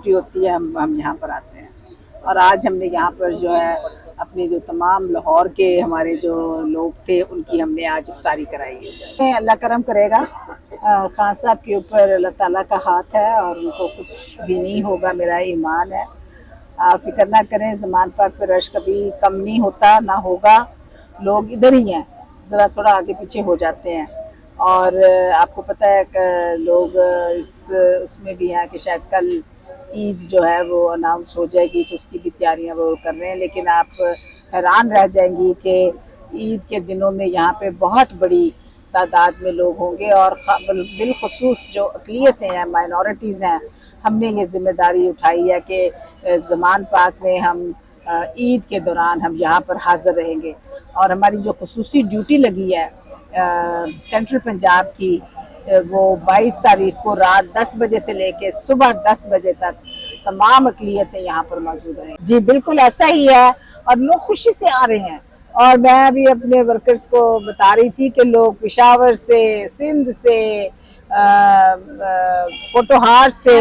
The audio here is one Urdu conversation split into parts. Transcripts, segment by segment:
ڈیوٹی ہوتی ہے ہم یہاں پر آتے ہیں. اور آج ہم نے یہاں پر جو ہے اپنے جو تمام لاہور کے ہمارے جو لوگ تھے ان کی ہم نے آج افطاری کرائی ہے. اللہ کرم کرے گا. خان صاحب کے اوپر اللہ تعالیٰ کا ہاتھ ہے اور ان کو کچھ بھی نہیں ہوگا، میرا ایمان ہے. آپ فکر نہ کریں، زمان پاک پہ رش کبھی کم نہیں ہوتا، نہ ہوگا. لوگ ادھر ہی ہیں، ذرا تھوڑا آگے پیچھے ہو جاتے ہیں. اور آپ کو پتہ ہے کہ لوگ اس میں بھی ہیں کہ شاید کل عید جو ہے وہ اناؤنس ہو جائے گی تو اس کی بھی تیاریاں وہ کر رہے ہیں. لیکن آپ حیران رہ جائیں گی کہ عید کے دنوں میں یہاں پہ بہت بڑی تعداد میں لوگ ہوں گے. اور بالخصوص جو اقلیتیں ہیں، مائنورٹیز ہیں، ہم نے یہ ذمہ داری اٹھائی ہے کہ زمان پاک میں ہم عید کے دوران ہم یہاں پر حاضر رہیں گے. اور ہماری جو خصوصی ڈیوٹی لگی ہے سینٹرل پنجاب کی، وہ 22 تاریخ کو رات 10 بجے سے لے کے صبح 10 بجے تک تمام اقلیتیں یہاں پر موجود ہیں. جی بالکل ایسا ہی ہے، اور لوگ خوشی سے آ رہے ہیں. اور میں ابھی اپنے ورکرز کو بتا رہی تھی کہ لوگ پشاور سے، سندھ سے، پوٹوہار سے،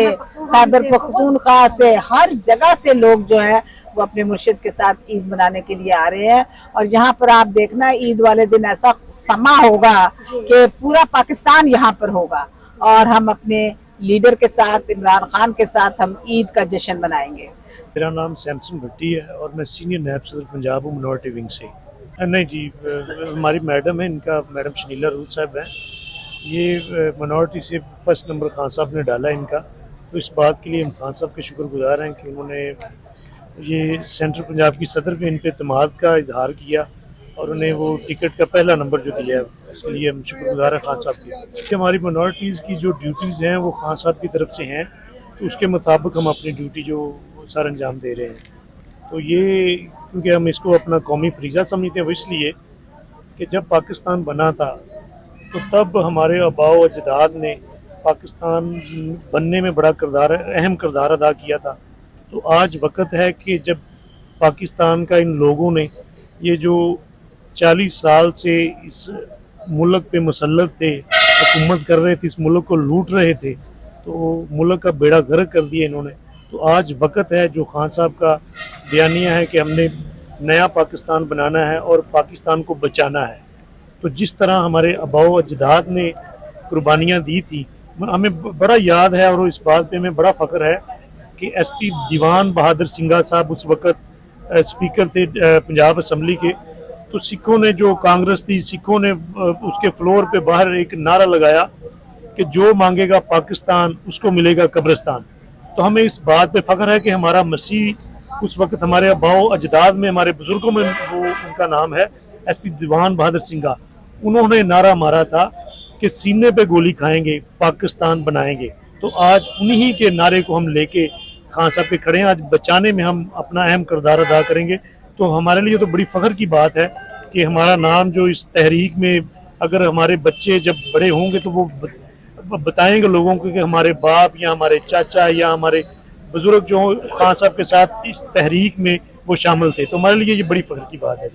خیبر پختونخوا سے، ہر جگہ سے لوگ جو ہے وہ اپنے مرشد کے ساتھ عید منانے کے لیے آ رہے ہیں. اور یہاں پر آپ دیکھنا عید والے دن ایسا سما ہوگا کہ پورا پاکستان یہاں پر ہوگا، اور ہم اپنے لیڈر کے ساتھ، عمران خان کے ساتھ، ہم عید کا جشن منائیں گے. میرا نام سیمسن بھٹی ہے اور میں سینئر نیب صدر پنجاب ہوں منورٹی ونگ سے. نہیں جی، ہماری میڈم ہیں، ان کا میڈم شنیلا رول صاحب ہیں. یہ منورٹی سے فرسٹ نمبر خان صاحب نے ڈالا ان کا، تو اس بات کے لیے ہم خان صاحب کے شکر گزار ہیں کہ انہوں نے یہ سینٹرل پنجاب کی صدر پہ ان پہ اعتماد کا اظہار کیا اور انہیں وہ ٹکٹ کا پہلا نمبر جو دیا ہے، اس کے لیے ہم شکر گزار ہیں خان صاحب کی. ہماری منورٹیز کی جو ڈیوٹیز ہیں وہ خان صاحب کی طرف سے ہیں، تو اس کے مطابق ہم اپنی ڈیوٹی جو سر انجام دے رہے ہیں. تو یہ کیونکہ ہم اس کو اپنا قومی فریضہ سمجھتے ہیں، وہ اس لیے کہ جب پاکستان بنا تھا تو تب ہمارے آباء و اجداد نے پاکستان بننے میں بڑا اہم کردار ادا کیا تھا. تو آج وقت ہے کہ جب پاکستان کا ان لوگوں نے یہ جو 40 سال سے اس ملک پہ مسلط تھے، حکومت کر رہے تھے، اس ملک کو لوٹ رہے تھے، تو ملک کا بیڑا غرق کر دیا انہوں نے. تو آج وقت ہے جو خان صاحب کا بیانیہ ہے کہ ہم نے نیا پاکستان بنانا ہے اور پاکستان کو بچانا ہے. تو جس طرح ہمارے آباء و اجداد نے قربانیاں دی تھی، ہمیں بڑا یاد ہے اور اس بات پہ ہمیں بڑا فخر ہے کہ ایس پی دیوان بہادر سنگھا صاحب اس وقت اسپیکر تھے پنجاب اسمبلی کے. تو سکھوں نے، جو کانگریس تھی، سکھوں نے اس کے فلور پہ باہر ایک نعرہ لگایا کہ جو مانگے گا پاکستان اس کو ملے گا قبرستان. تو ہمیں اس بات پہ فخر ہے کہ ہمارا مسیح اس وقت ہمارے آباء و اجداد میں، ہمارے بزرگوں میں وہ ان کا نام ہے ایس پی دیوان بہادر سنگھا. انہوں نے نعرہ مارا تھا کہ سینے پہ گولی کھائیں گے، پاکستان بنائیں گے. تو آج انہی کے نعرے کو ہم لے کے خان صاحب پہ کھڑے ہیں. آج بچانے میں ہم اپنا اہم کردار ادا کریں گے. تو ہمارے لیے تو بڑی فخر کی بات ہے کہ ہمارا نام جو اس تحریک میں، اگر ہمارے بچے جب بڑے ہوں گے تو وہ بتائیں گے لوگوں کو کہ ہمارے باپ یا ہمارے چاچا یا ہمارے بزرگ جو خان صاحب کے ساتھ اس تحریک میں وہ شامل تھے. تو ہمارے لیے یہ بڑی فخر کی بات ہے.